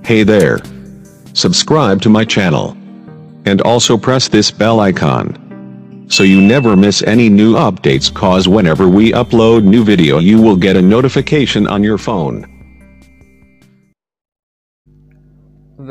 Hey there. Subscribe to my channel. And also press this bell icon, so you never miss any new updates, cause whenever we upload new video you will get a notification on your phone.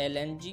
LNG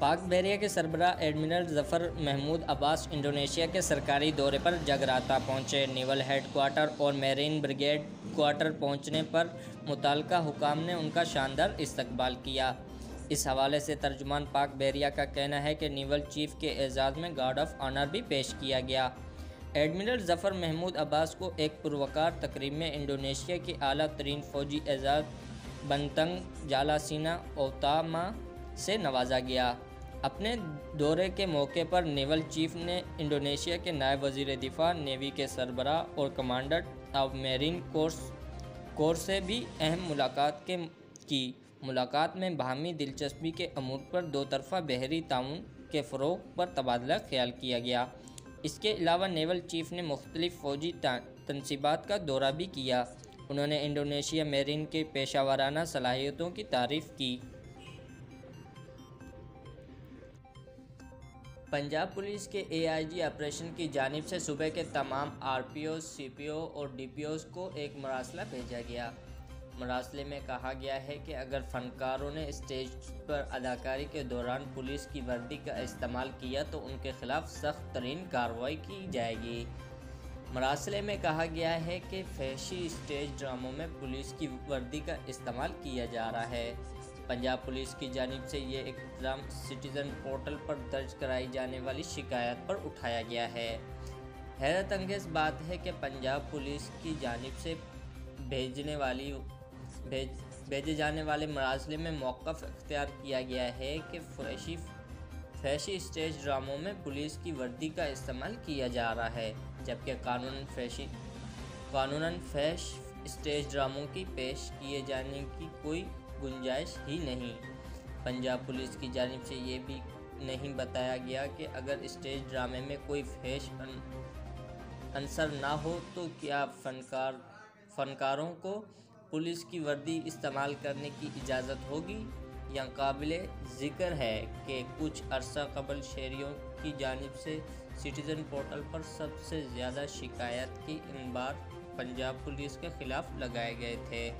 پاک بحریہ کے سربراہ admiral ظفر محمود عباس Indonesia کے سرکاری دورے پر جگراتا پہنچے۔ نیول head quarter اور marine brigade quarter پہنچنے پر متعلقہ حکام نے ان کا شاندار استقبال کیا۔ اس حوالے سے ترجمان پاک بحریہ کا کہنا ہے کہ نیول چیف کے اعزاز میں گارڈ آف آنر بھی پیش کیا گیا۔ ایڈمرل ظفر محمود عباس کو ایک پروقار تقریب میں انڈونیشیا کی اعلیٰ ترین فوجی اعزاز بنتنگ جالاسینا اوتاما سے نوازا گیا۔ اپنے دورے کے موقع پر نیول چیف نے انڈونیشیا کے نائب وزیر دفاع، نیوی کے سربراہ اور کمانڈر آف میرین کور سے بھی اہم ملاقات کی۔ ملاقات میں باہمی دلچسپی کے امور پر دو طرفہ بحری تعاون کے فروغ پر تبادلہ خیال کیا گیا۔ اس کے علاوہ نیول چیف نے مختلف فوجی تنصیبات کا دورہ بھی کیا۔ انہوں نے انڈونیشیا میرین کی پیشہ ورانہ صلاحیتوں کی تعریف کی۔ پنجاب پولیس کے اے آئی جی آپریشن کی جانب سے صوبے کے تمام آر پی اوز، سی پی او اور ڈی پی اوز کو ایک مراسلہ بھیجا گیا۔ مراسلے میں کہا گیا ہے کہ اگر فنکاروں نے اسٹیج پر اداکاری کے دوران پولیس کی وردی کا استعمال کیا تو ان کے خلاف سخت ترین کارروائی کی جائے گی۔ مراسلے میں کہا گیا ہے کہ فحشی اسٹیج ڈراموں میں پولیس کی وردی کا استعمال کیا جا رہا ہے۔ پنجاب پولیس کی جانب سے یہ اقدام سٹیزن پورٹل پر درج کرائی جانے والی شکایات پر اٹھایا گیا ہے۔ حیرت انگیز بات ہے کہ پنجاب پولیس کی جانب سے بھیجے جانے والے مراسلے میں موقف اختیار کیا گیا ہے کہ فحشی اسٹیج ڈراموں میں پولیس کی وردی کا استعمال کیا جا رہا ہے، جبکہ قانوناً فحش اسٹیج ڈراموں کی پیش کیے جانے کی کوئی گنجائش ہی نہیں۔ پنجاب پولیس کی جانب سے یہ بھی نہیں بتایا گیا کہ اگر اسٹیج ڈرامے میں کوئی فحش عنصر نہ ہو تو کیا فنکاروں کو پولیس کی وردی استعمال کرنے کی اجازت ہوگی۔ یہاں قابل ذکر ہے کہ کچھ عرصہ قبل شہریوں کی جانب سے سٹیزن پورٹل پر سب سے زیادہ شکایات کی انبار پنجاب پولیس کے خلاف لگائے گئے تھے۔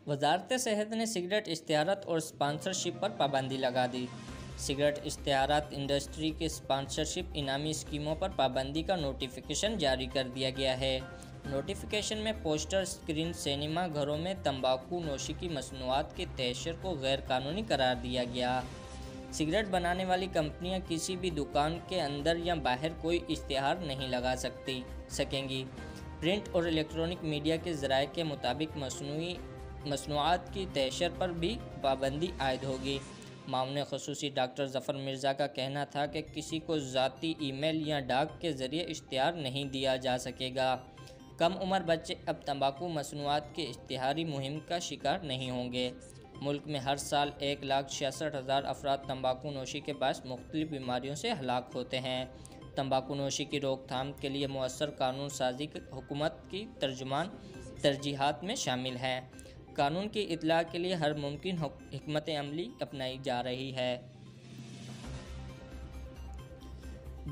وزارت صحت نے سگریٹ اشتہارات اور اسپانسرشپ پر پابندی لگا دی۔ سگریٹ اشتہارات انڈسٹری کی اسپانسرشپ انعامی اسکیموں پر پابندی کا نوٹیفیکیشن جاری کر دیا گیا ہے۔ نوٹیفیکیشن میں پوسٹر اسکرین، سینما گھروں میں تمباکو نوشی کی مصنوعات کی تحشر کو غیر قانونی قرار دیا گیا۔ سگریٹ بنانے والی کمپنیاں کسی بھی دکان کے اندر یا باہر کوئی اشتہار نہیں لگا سکیں گی۔ پرنٹ اور الیکٹرانک میڈیا کے ذرائع کے مطابق مصنوعات کی تحشر پر بھی پابندی عائد ہوگی۔ معاون خصوصی ڈاکٹر ظفر مرزا کا کہنا تھا کہ کسی کو ذاتی ای میل یا ڈاک کے ذریعے اشتہار نہیں دیا جا سکے گا۔ کم عمر بچے اب تمباکو مصنوعات کی اشتہاری مہم کا شکار نہیں ہوں گے۔ ملک میں ہر سال 1,66,000 افراد تمباکو نوشی کے باعث مختلف بیماریوں سے ہلاک ہوتے ہیں۔ تمباکو نوشی کی روک تھام کے لیے مؤثر قانون سازی حکومت کی ترجیحات میں شامل ہے۔ قانون کی اطلاع کے لیے ہر ممکن حکمت عملی اپنائی جا رہی ہے۔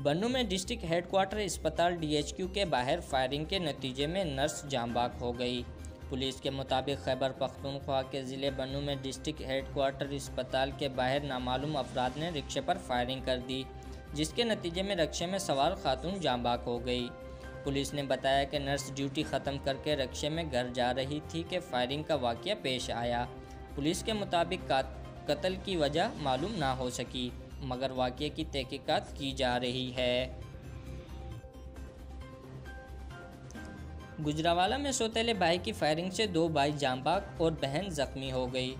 بنوں میں ڈسٹرکٹ ہیڈ کوارٹر اسپتال ڈی ایچ کیو کے باہر فائرنگ کے نتیجے میں نرس جاں بحق ہو گئی۔ پولیس کے مطابق خیبر پختونخوا کے ضلع بنوں میں ڈسٹرکٹ ہیڈ کوارٹر اسپتال کے باہر نامعلوم افراد نے رکشے پر فائرنگ کر دی، جس کے نتیجے میں رکشے میں سوار خاتون جاں بحق ہو گئی۔ پولیس نے بتایا کہ نرس ڈیوٹی ختم کر کے رکشے میں گھر جا رہی تھی کہ فائرنگ کا واقعہ پیش آیا۔ پولیس کے مطابق قتل کی وجہ معلوم نہ ہو سکی، مگر واقعے کی تحقیقات کی جا رہی ہے۔ گجرانوالہ میں سوتیلے بھائی کی فائرنگ سے 2 بھائی جاں بحق اور بہن زخمی ہو گئی۔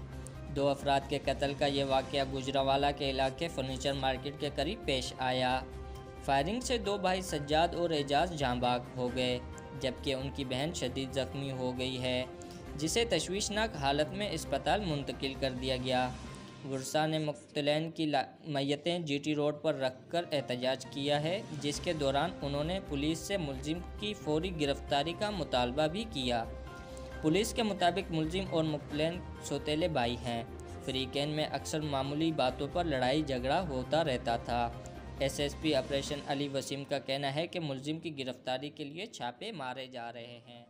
2 افراد کے قتل کا یہ واقعہ گجرانوالہ کے علاقے فرنیچر مارکیٹ کے قریب پیش آیا۔ فائرنگ سے 2 بھائی سجاد اور اعجاز جاں بحق ہو گئے، جبکہ ان کی بہن شدید زخمی ہو گئی ہے، جسے تشویشناک حالت میں اسپتال منتقل کر دیا گیا۔ ورثاء نے مقتولین کی میتیں جی ٹی روڈ پر رکھ کر احتجاج کیا ہے، جس کے دوران انہوں نے پولیس سے ملزم کی فوری گرفتاری کا مطالبہ بھی کیا۔ پولیس کے مطابق ملزم اور مقتولین سوتیلے بھائی ہیں۔ فریقین میں اکثر معمولی باتوں پر لڑائی جھگڑا ہوتا رہتا تھا۔ ایس ایس پی آپریشن علی وسیم کا کہنا ہے کہ ملزم کی گرفتاری کے لیے چھاپے مارے جا رہے ہیں۔